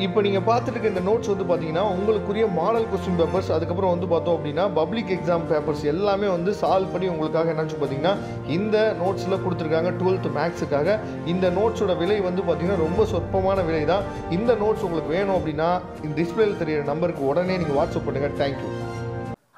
இப்போ நீங்கள் பார்த்துட்டு இருக்க இந்த நோட்ஸ் வந்து பார்த்தீங்கன்னா உங்களுக்குரிய மாடல் கொஸ்டின் பேப்பர்ஸ், அதுக்கப்புறம் வந்து பார்த்தோம் அப்படின்னா பப்ளிக் எக்ஸாம் பேப்பர்ஸ் எல்லாமே வந்து சால்வ் பண்ணி உங்களுக்காக என்னன்னு பார்த்தீங்கன்னா இந்த நோட்ஸில் கொடுத்துருக்காங்க 12th மேக்ஸுக்காக. இந்த நோட்ஸோட விலை வந்து பார்த்தீங்கன்னா ரொம்ப சொற்பமான விலை தான். இந்த நோட்ஸ் உங்களுக்கு வேணும் அப்படின்னா இந்த டிஸ்பிளேல தெரியிற நம்பருக்கு உடனே நீங்கள் வாட்ஸ்அப் பண்ணுங்கள். Thank you.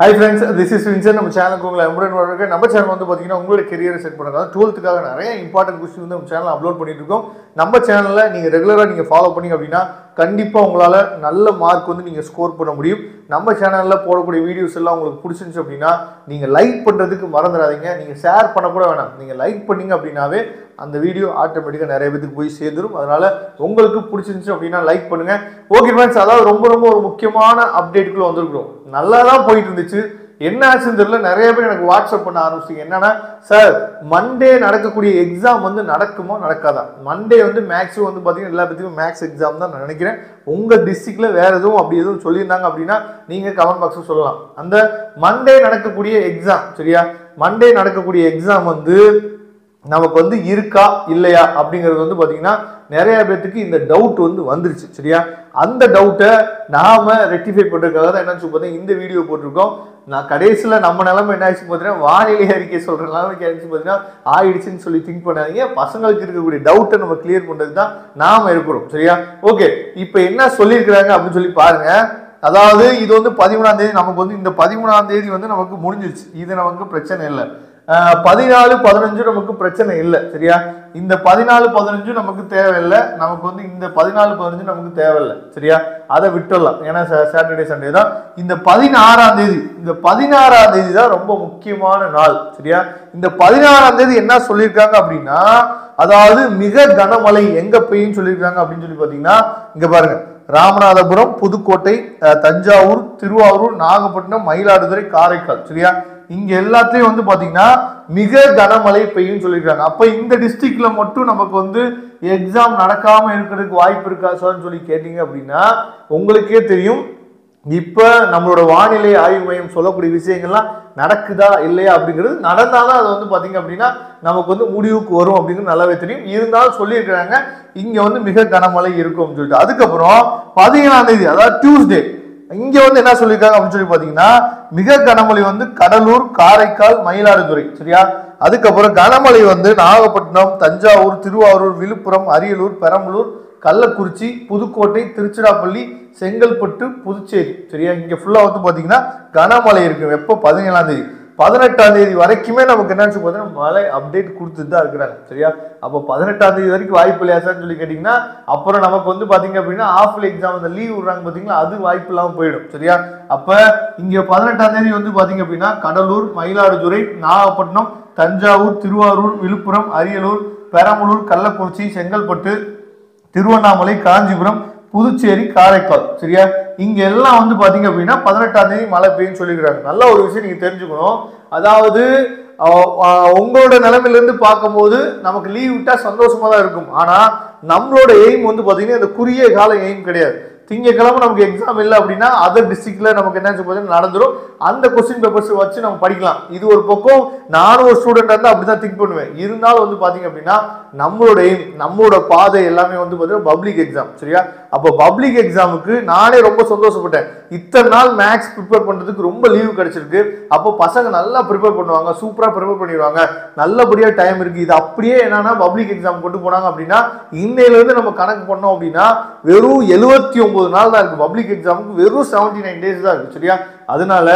Hi friends, this is Vinson. நம்ம சேனலுக்கு உங்களை எம்புடன் நம்ம சேனல் வந்து பார்த்தீங்கன்னா உங்களோட கெரியரை செட் பண்ணுறது 12th நிறைய இம்பார்ட்டன்ட் கொஸ்டின் வந்து நம்ம சேனல் அப்லோட் பண்ணிட்டு இருக்கோம். நம்ம சேனலில் நீங்கள் ரெகுலராக நீங்கள் ஃபாலோ பண்ணீங்க அப்படின்னா கண்டிப்பாக உங்களால் நல்ல மார்க் வந்து நீங்கள் ஸ்கோர் பண்ண முடியும். நம்ம சேனலில் போடக்கூடிய வீடியோஸ் எல்லாம் உங்களுக்கு பிடிச்சிருந்துச்சு அப்படின்னா நீங்கள் லைக் பண்ணுறதுக்கு மறந்துடாதீங்க. நீங்கள் ஷேர் பண்ணக்கூட வேணாம், நீங்கள் லைக் பண்ணீங்க அப்படின்னாவே அந்த வீடியோ ஆட்டோமேட்டிக்காக நிறைய பேருக்கு போய் சேர்ந்துடும். அதனால் உங்களுக்கு பிடிச்சிருந்துச்சு அப்படின்னா லைக் பண்ணுங்கள். ஓகே ஃப்ரெண்ட்ஸ், அதாவது ரொம்ப ஒரு முக்கியமான அப்டேட்டுக்குள்ளே வந்திருக்கிறோம். நல்லா தான் போயிட்டு இருந்துச்சு, என்ன ஆச்சுன்னு தெரியல. நிறைய பேர் எனக்கு வாட்ஸ்அப் பண்ண ஆரம்பிச்சிங்க. என்னன்னா, சார் மண்டே நடக்கக்கூடிய எக்ஸாம் வந்து நடக்குமா நடக்காதா? மண்டே வந்து மேக்ஸும் வந்து பார்த்தீங்கன்னா எல்லா பற்றியும் மேக்ஸ் எக்ஸாம் தான் நான் நினைக்கிறேன். உங்கள் டிஸ்ட்ரிக்டில் வேறு எதுவும் அப்படி எதுவும் சொல்லியிருந்தாங்க அப்படின்னா நீங்கள் கமெண்ட் பாக்ஸில் சொல்லலாம். அந்த மண்டே நடக்கக்கூடிய எக்ஸாம், சரியா, மண்டே நடக்கக்கூடிய எக்ஸாம் வந்து நமக்கு வந்து இருக்கா இல்லையா அப்படிங்கிறது வந்து பார்த்தீங்கன்னா நிறைய பேர்த்துக்கு இந்த டவுட் வந்து வந்துருச்சு, சரியா. அந்த டவுட்டை நாம ரெக்டிஃபை பண்ணுறதுக்காக தான் என்னன்னு பார்த்தீங்கன்னா இந்த வீடியோ போட்டிருக்கோம். நான் கடைசியில் நம்ம நிலைமை என்ன ஆயிடுச்சு பார்த்தீங்கன்னா வானிலை அறிக்கை சொல்கிற நிலைமைக்கு ஆயிடுச்சு பார்த்தீங்கன்னா ஆயிடுச்சுன்னு சொல்லி திங்க் பண்ணாதீங்க. பசங்களுக்கு இருக்கக்கூடிய டவுட்டை நம்ம கிளியர் பண்ணுறதுக்கு தான் நாம் இருக்கிறோம், சரியா. ஓகே, இப்போ என்ன சொல்லியிருக்கிறாங்க அப்படின்னு சொல்லி பாருங்க. அதாவது இது வந்து 13ஆம் தேதி, நமக்கு வந்து இந்த 13ஆம் தேதி வந்து நமக்கு முடிஞ்சிருச்சு. இது நமக்கு பிரச்சனை இல்லை. 14, 15 நமக்கு பிரச்சனை இல்லை, சரியா. இந்த 14, 15 நமக்கு தேவையில்லை. நமக்கு வந்து இந்த 14, 15 நமக்கு தேவையில்லை, சரியா. அதை விட்டுடலாம், ஏன்னா சாட்டர்டே சண்டே தான். இந்த 16ஆம் தேதி, இந்த 16ஆம் தேதி தான் ரொம்ப முக்கியமான நாள், சரியா. இந்த 16ஆம் தேதி என்ன சொல்லியிருக்காங்க அப்படின்னா, அதாவது மிக கனமழை எங்க பெய்யும் சொல்லியிருக்காங்க அப்படின்னு சொல்லி பார்த்தீங்கன்னா இங்க பாருங்க, ராமநாதபுரம், புதுக்கோட்டை, தஞ்சாவூர், திருவாரூர், நாகப்பட்டினம், மயிலாடுதுறை, காரைக்கால், சரியா. இங்க எல்லாத்தையும் வந்து பாத்தீங்கன்னா மிக கனமழை பெய்யும் சொல்லியிருக்காங்க. அப்ப இந்த டிஸ்ட்ரிக்ட்ல மட்டும் நமக்கு வந்து எக்ஸாம் நடக்காம இருக்கிறதுக்கு வாய்ப்பு இருக்கா சார்னு சொல்லி கேட்டீங்க அப்படின்னா உங்களுக்கே தெரியும். இப்ப நம்மளோட வானிலை ஆய்வு மையம் சொல்லக்கூடிய விஷயங்கள்லாம் நடக்குதா இல்லையா அப்படிங்கிறது, நடந்தாதான் அது வந்து பாத்தீங்க அப்படின்னா நமக்கு வந்து முடிவுக்கு வரும் அப்படிங்கிறது நல்லாவே தெரியும். இருந்தாலும் சொல்லியிருக்கிறாங்க இங்க வந்து மிக கனமழை இருக்கும் சொல்லிட்டு. அதுக்கப்புறம் 17ஆம் தேதி, அதாவது டியூஸ்டே, இங்க வந்து என்ன சொல்லியிருக்காங்க அப்படின்னு சொல்லி பாத்தீங்கன்னா மிக கனமழை வந்து கடலூர், காரைக்கால், மயிலாடுதுறை, சரியா. அதுக்கப்புறம் கனமழை வந்து நாகப்பட்டினம், தஞ்சாவூர், திருவாரூர், விழுப்புரம், அரியலூர், பெரம்பலூர், கள்ளக்குறிச்சி, புதுக்கோட்டை, திருச்சிராப்பள்ளி, செங்கல்பட்டு, புதுச்சேரி, சரியா. இங்க ஃபுல்லா வந்து பாத்தீங்கன்னா கனமழை இருக்கு. எப்போ? 17ஆம் தேதி. 18ஆம் தேதி வரைக்குமே நமக்கு என்னன்னு பார்த்தீங்கன்னா மழை அப்டேட் கொடுத்துட்டு தான் இருக்கிறாங்க, சரியா. அப்போ 18ஆம் தேதி வரைக்கும் வாய்ப்பு இல்லையா சார்னு சொல்லி கேட்டீங்கன்னா அப்புறம் நமக்கு வந்து பாத்தீங்க அப்படின்னா ஆஃப் எக்ஸாம் அந்த லீவ் விடுறாங்க பாத்தீங்களா, அது வாய்ப்பு இல்லாமல் போயிடும், சரியா. அப்ப இங்க 18ஆம் தேதி வந்து பாத்தீங்க அப்படின்னா கடலூர், மயிலாடுதுறை, நாகப்பட்டினம், தஞ்சாவூர், திருவாரூர், விழுப்புரம், அரியலூர், பெரம்பலூர், கள்ளக்குறிச்சி, செங்கல்பட்டு, திருவண்ணாமலை, காஞ்சிபுரம், புதுச்சேரி, காரைக்கால், சரியா. இங்க எல்லாம் வந்து பாத்தீங்க அப்படின்னா 18ஆம் தேதி மழை பெய்யும் சொல்லிக்கிறாங்க. நல்ல ஒரு விஷயம் நீங்க தெரிஞ்சுக்கணும். அதாவது உங்களோட நிலைமையில இருந்து பார்க்கும்போது நமக்கு லீவ் விட்டா சந்தோஷமா தான் இருக்கும். ஆனா நம்மளோட எய்ம் வந்து பாத்தீங்கன்னா இந்த குறுகிய கால எய்ம் கிடையாது. திங்கக்கிழமை நமக்கு எக்ஸாம் இல்லை அப்படின்னா அதர் டிஸ்ட்ரிக்ட்ல நமக்கு என்ன நடந்துடும், அந்த கொஸ்டின் பேப்பர்ஸ் வச்சு நம்ம படிக்கலாம். இது ஒரு பக்கம். நானும் ஒரு ஸ்டூடெண்ட் இருந்தால் அப்படிதான் திங்க் பண்ணுவேன். இருந்தாலும் வந்து பாத்தீங்க அப்படின்னா நம்மளோட எய்ம், நம்மளோட பாதை எல்லாமே வந்து பார்த்தீங்கன்னா பப்ளிக் எக்ஸாம், சரியா. அப்போ பப்ளிக் எக்ஸாமுக்கு நானே ரொம்ப சந்தோஷப்பட்டேன். இத்தனை நாள் மேக்ஸ் ப்ரிப்பேர் பண்றதுக்கு ரொம்ப லீவ் கிடைச்சிருக்கு. அப்போ பசங்க நல்லா ப்ரிப்பேர் பண்ணுவாங்க, சூப்பரா ப்ரிப்பேர் பண்ணிடுவாங்க, நல்லபடியா டைம் இருக்கு. இது அப்படியே என்னன்னா பப்ளிக் எக்ஸாம் கொண்டு போனாங்க அப்படின்னா இன்னையில இருந்து நம்ம கணக்கு பண்ணோம் அப்படின்னா வெறும் 79 நாள் தான் இருக்கு. பப்ளிக் எக்ஸாமுக்கு வெறும் 79 டேஸ் தான் இருக்கு, சரியா. அதனால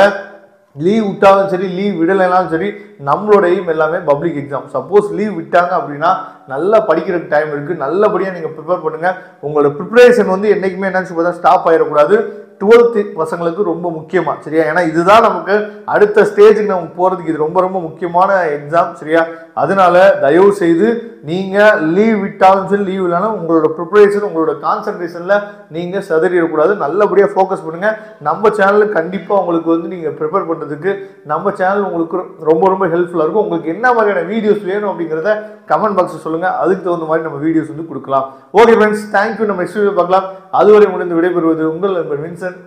லீவ் விட்டாலும் சரி, லீவ் விடலைனாலும் சரி, நம்மளோட எய்ம் எல்லாமே பப்ளிக் எக்ஸாம். சப்போஸ் லீவ் விட்டாங்க அப்படின்னா நல்லா படிக்கிறதுக்கு டைம் இருக்கு, நல்லபடியா நீங்க ப்ரிப்பேர் பண்ணுங்க. உங்களோட ப்ரிப்பரேஷன் வந்து என்னைக்குமே என்னன்னு ஸ்டாப் ஆயிடக்கூடாது. 12th பசங்களுக்கு ரொம்ப முக்கியமா, சரியா. ஏன்னா இதுதான் நமக்கு அடுத்த ஸ்டேஜுக்கு நமக்கு போறதுக்கு இது ரொம்ப முக்கியமான எக்ஸாம், சரியா. அதனால தயவு செய்து நீங்க லீவ் விட்டாலும் சரி, லீவ் இல்லைனாலும் உங்களோட ப்ரிப்பரேஷன், உங்களோட கான்சன்ட்ரேஷன்ல நீங்க சதறிடக்கூடாது. நல்லபடியா ஃபோக்கஸ் பண்ணுங்க. நம்ம சேனல் கண்டிப்பா உங்களுக்கு வந்து நீங்க ப்ரிப்பேர் பண்றதுக்கு நம்ம சேனல் உங்களுக்கு ரொம்ப ஹெல்ப்ஃபுல்லா இருக்கும். உங்களுக்கு என்ன மாதிரியான வீடியோஸ் வேணும் அப்படிங்கிறத கமெண்ட் பாக்ஸ் சொல்லுங்க. அதுக்கு தகுந்த மாதிரி நம்ம வீடியோஸ் வந்து கொடுக்கலாம். Okay friends, thank you. நம்ம நெக்ஸ்ட் வீடியோ பார்க்கலாம். அதுவரை முடிந்து விடைபெறுவது உங்கள் நண்பர் வின்சென்ட்.